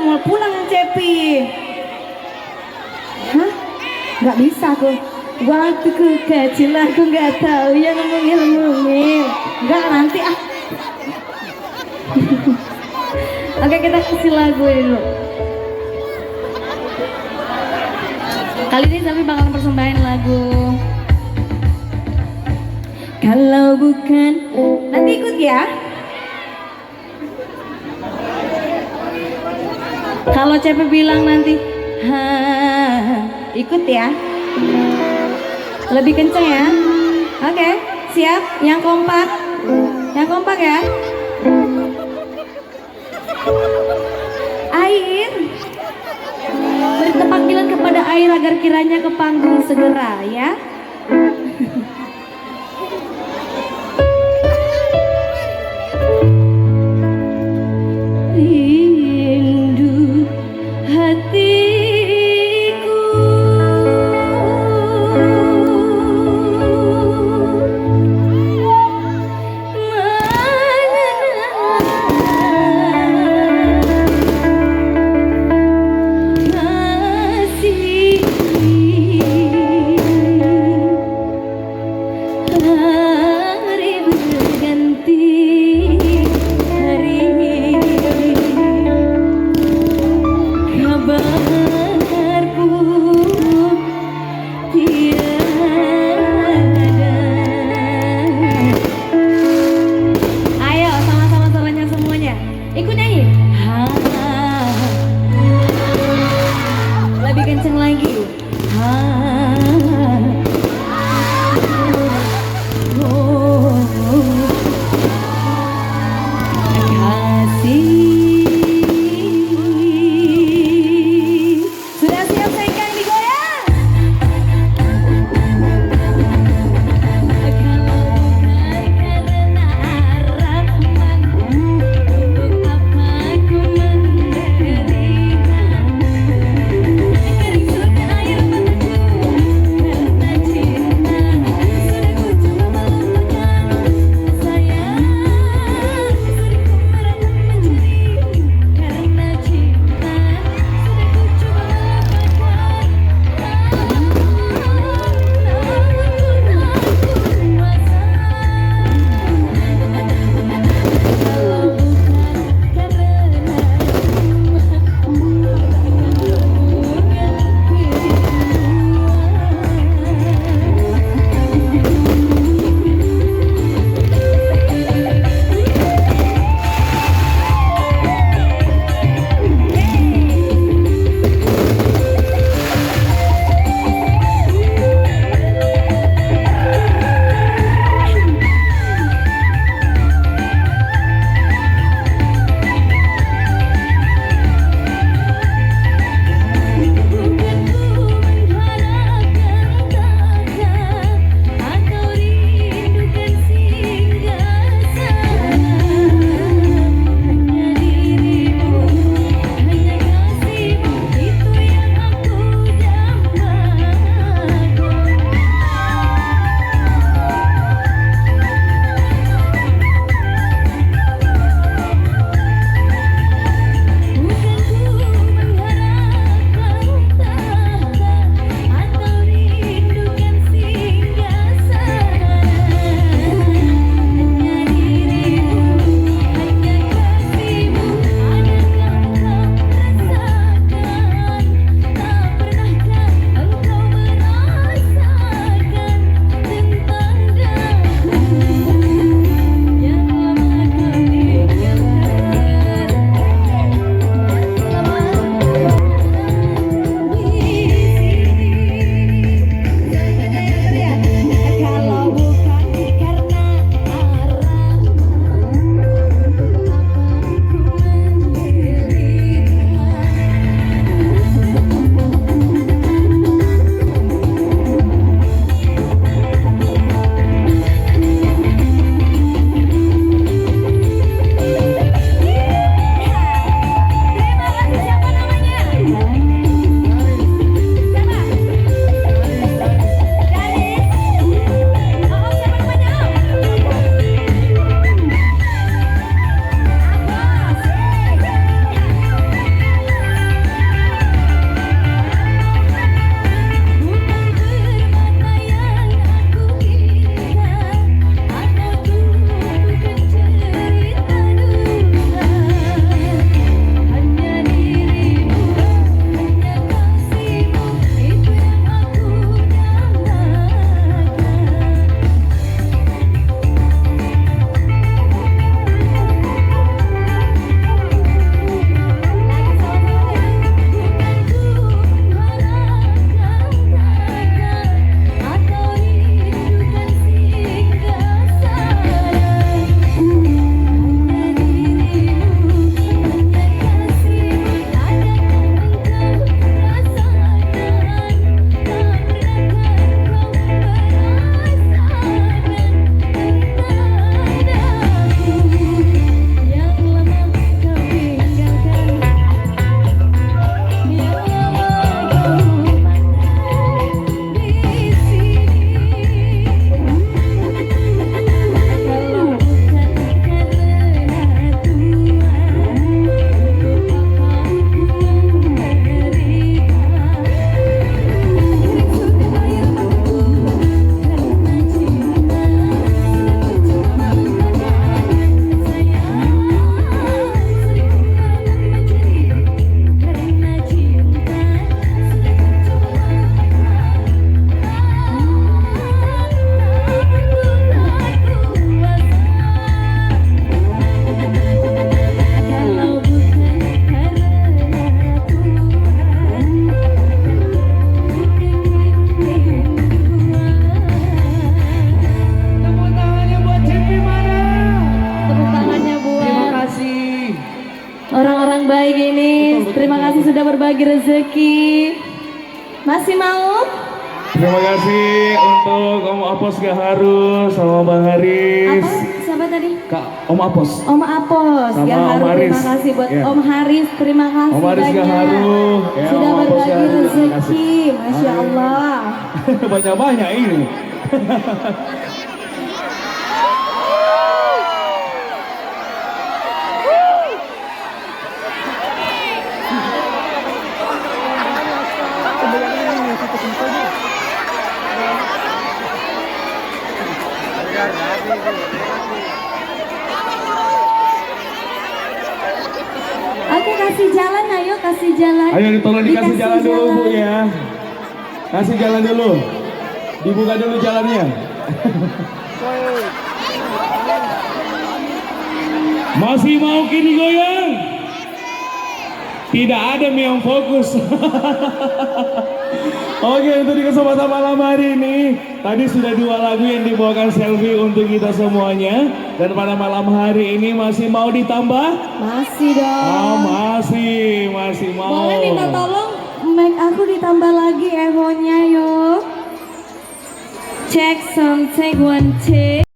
mau pulang Cepi. Hah? Gak bisa aku. Waktu ku kecil aku gak tahu yang ngomongin. Gak nanti ah. Oke, kita kasih lagu ini dulu. Kali ini Safi bakal persembahin lagu Kalau Bukan. Nanti ikut ya. Kalau Cepi bilang nanti ha, ikut ya. Lebih kenceng ya. Oke, siap? Yang kompak. Yang kompak ya. Air. Beri panggilan kepada air agar kiranya ke panggung segera ya. Rindu hatiku masih Terima kasih sudah berbagi rezeki. Masih mau? Terima kasih untuk Om Apos Gaharu sama Bang Haris. Apa? Siapa tadi? Kak Om Apos. Om Apos Sama Gaharu, Om Haris. terima kasih buat Ya. Om Haris, terima kasih Om Haris banyak. Gaharu. Ya, Sudah Om Apos berbagi Gaharu, terima kasih. rezeki, Masya Allah. Banyak-banyak ini. Oke, kasih jalan, ayo kasih jalan. Ayo tolong dikasih jalan dulu Bu ya. Kasih jalan dulu. Dibuka dulu jalannya. Masih mau kini goyang? Tidak ada yang fokus. Oke, untuk di kesempatan malam hari ini, tadi sudah 2 lagu yang dibawakan Selvi untuk kita semuanya. Dan pada malam hari ini masih mau ditambah? Masih dong. Oh, masih mau. Boleh minta tolong mic aku ditambah lagi echo-nya yuk. Check sound, take one, take.